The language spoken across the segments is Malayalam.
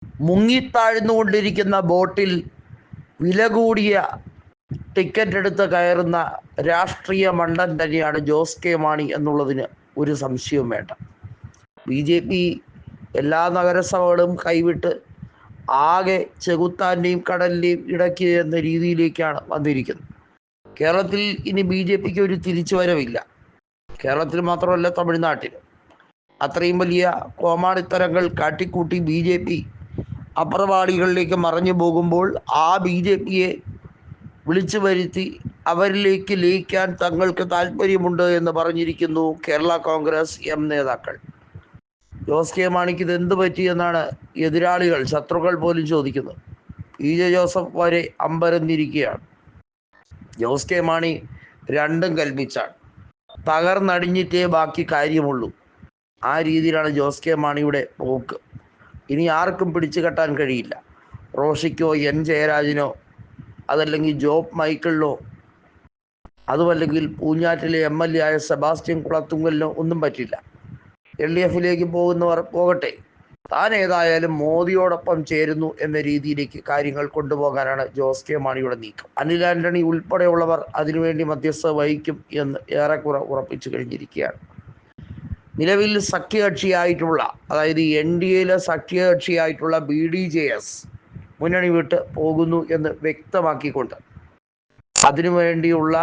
മുങ്ങിത്താഴ്ന്നുകൊണ്ടിരിക്കുന്ന ബോട്ടിൽ വില കൂടിയ ടിക്കറ്റ് എടുത്ത് കയറുന്ന രാഷ്ട്രീയ മണ്ടൻ തന്നെയാണ് ജോസ് കെ മാണി എന്നുള്ളതിന് ഒരു സംശയവും വേണ്ട. BJP എല്ലാ നഗരസഭകളും കൈവിട്ട് ആകെ ചെകുത്താൻ്റെയും കടലിൻ്റെയും ഇടയ്ക്ക് എന്ന രീതിയിലേക്കാണ് വന്നിരിക്കുന്നത്. കേരളത്തിൽ ഇനി BJPക്ക് ഒരു തിരിച്ചുവരവില്ല. കേരളത്തിൽ മാത്രമല്ല, തമിഴ്നാട്ടിൽ അത്രയും വലിയ കോമാളിത്തരങ്ങൾ കാട്ടിക്കൂട്ടി BJP അപ്രവാളികളിലേക്ക് മറഞ്ഞു പോകുമ്പോൾ ആ BJPയെ വിളിച്ചു വരുത്തി അവരിലേക്ക് ലയിക്കാൻ തങ്ങൾക്ക് താല്പര്യമുണ്ട് എന്ന് പറഞ്ഞിരിക്കുന്നു കേരള കോൺഗ്രസ് എം നേതാക്കൾ. ജോസ് കെ മാണിക്ക് ഇത് എന്ത് പറ്റിയെന്നാണ് എതിരാളികൾ, ശത്രുക്കൾ പോലും ചോദിക്കുന്നത്. PJ ജോസഫ് വരെ അമ്പരന്നിരിക്കുകയാണ്. ജോസ് കെ മാണി രണ്ടും കൽപ്പിച്ചാണ്, തകർന്നടിഞ്ഞിട്ടേ ബാക്കി കാര്യമുള്ളൂ. ആ രീതിയിലാണ് ജോസ് കെ മാണിയുടെ പോക്ക്. ഇനി ആർക്കും പിടിച്ചു കെട്ടാൻ കഴിയില്ല. റോഷിക്കോ, N ജയരാജനോ, അതല്ലെങ്കിൽ ജോബ് മൈക്കിളിനോ, അതുമല്ലെങ്കിൽ പൂഞ്ഞാറ്റിലെ MLA ആയ സെബാസ്റ്റ്യൻ കുളത്തുങ്കലിനോ ഒന്നും പറ്റില്ല. LDFിലേക്ക് പോകുന്നവർ പോകട്ടെ, താൻ ഏതായാലും മോദിയോടൊപ്പം ചേരുന്നു എന്ന രീതിയിലേക്ക് കാര്യങ്ങൾ കൊണ്ടുപോകാനാണ് ജോസ് കെ മാണിയുടെ നീക്കം. അനിൽ ആന്റണി ഉൾപ്പെടെയുള്ളവർ അതിനുവേണ്ടി മധ്യസ്ഥത വഹിക്കും എന്ന് ഏറെക്കുറെ ഉറപ്പിച്ചു കഴിഞ്ഞിരിക്കുകയാണ്. നിലവിൽ സഖ്യകക്ഷിയായിട്ടുള്ള, അതായത് NDAയിലെ സഖ്യകക്ഷിയായിട്ടുള്ള BDJS മുന്നണി വിട്ട് പോകുന്നു എന്ന് വ്യക്തമാക്കിക്കൊണ്ട് അതിനുവേണ്ടിയുള്ള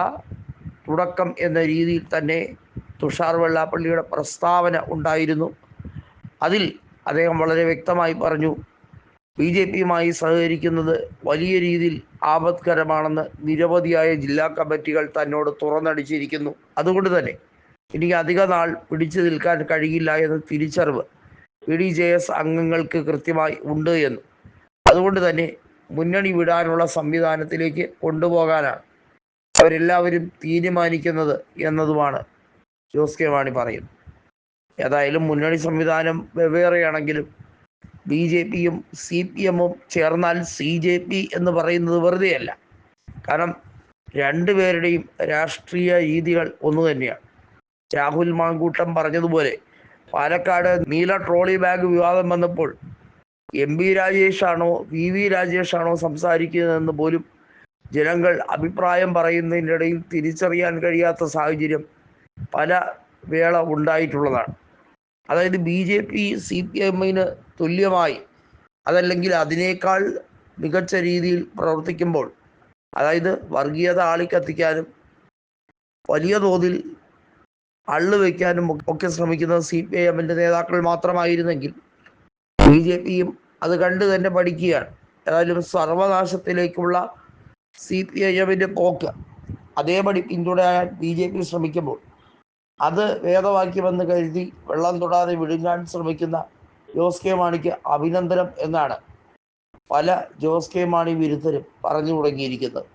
തുടക്കം എന്ന രീതിയിൽ തന്നെ തുഷാർ വെള്ളാപ്പള്ളിയുടെ പ്രസ്താവന ഉണ്ടായിരുന്നു. അതിൽ അദ്ദേഹം വളരെ വ്യക്തമായി പറഞ്ഞു, BJPയുമായി സഹകരിക്കുന്നത് വലിയ രീതിയിൽ ആപത്കരമാണെന്ന് നിരവധിയായ ജില്ലാ കമ്മിറ്റികൾ തന്നോട് തുറന്നടിച്ചിരിക്കുന്നു. അതുകൊണ്ട് തന്നെ എനിക്ക് അധിക നാൾ പിടിച്ചു നിൽക്കാൻ കഴിയില്ല എന്ന തിരിച്ചറിവ് BDJS അംഗങ്ങൾക്ക് കൃത്യമായി ഉണ്ട് എന്നും അതുകൊണ്ട് തന്നെ മുന്നണി വിടാനുള്ള സംവിധാനത്തിലേക്ക് കൊണ്ടുപോകാനാണ് അവരെല്ലാവരും തീരുമാനിക്കുന്നത് എന്നതുമാണ് ജോസ് കെ മാണി പറയുന്നത്. ഏതായാലും മുന്നണി സംവിധാനം വെവ്വേറെയാണെങ്കിലും BJPയും CPMും ചേർന്നാൽ CJP എന്ന് പറയുന്നത് വെറുതെയല്ല. കാരണം രണ്ടുപേരുടെയും രാഷ്ട്രീയ രീതികൾ ഒന്നു തന്നെയാണ്. രാഹുൽ മാങ്കൂട്ടം പറഞ്ഞതുപോലെ പാലക്കാട് നീല ട്രോളി ബാഗ് വിവാദം വന്നപ്പോൾ MB രാജേഷാണോ VV രാജേഷാണോ സംസാരിക്കുന്നതെന്ന് പോലും ജനങ്ങൾ അഭിപ്രായം പറയുന്നതിൻ്റെ ഇടയിൽ തിരിച്ചറിയാൻ കഴിയാത്ത സാഹചര്യം പല വേള ഉണ്ടായിട്ടുള്ളതാണ്. അതായത് BJP CPMന് തുല്യമായി, അതല്ലെങ്കിൽ അതിനേക്കാൾ മികച്ച രീതിയിൽ പ്രവർത്തിക്കുമ്പോൾ, അതായത് വർഗീയത ആളിക്കത്തിക്കാനും വലിയ തോതിൽ അള്ളുവെക്കാനും ഒക്കെ ശ്രമിക്കുന്ന CPIMൻ്റെ നേതാക്കൾ മാത്രമായിരുന്നെങ്കിൽ BJPയും അത് കണ്ട് തന്നെ പഠിക്കുകയാണ്. ഏതായാലും സർവനാശത്തിലേക്കുള്ള CPIMൻ്റെ പോക്ക് അതേപടി പിന്തുടരാൻ BJP ശ്രമിക്കുമ്പോൾ അത് വേദവാക്യമെന്ന് കരുതി വെള്ളം തൊടാതെ വിഴുങ്ങാൻ ശ്രമിക്കുന്ന ജോസ് കെ മാണിക്ക് അഭിനന്ദനം എന്നാണ് പല ജോസ് കെ മാണി വിരുദ്ധരും പറഞ്ഞു തുടങ്ങിയിരിക്കുന്നത്.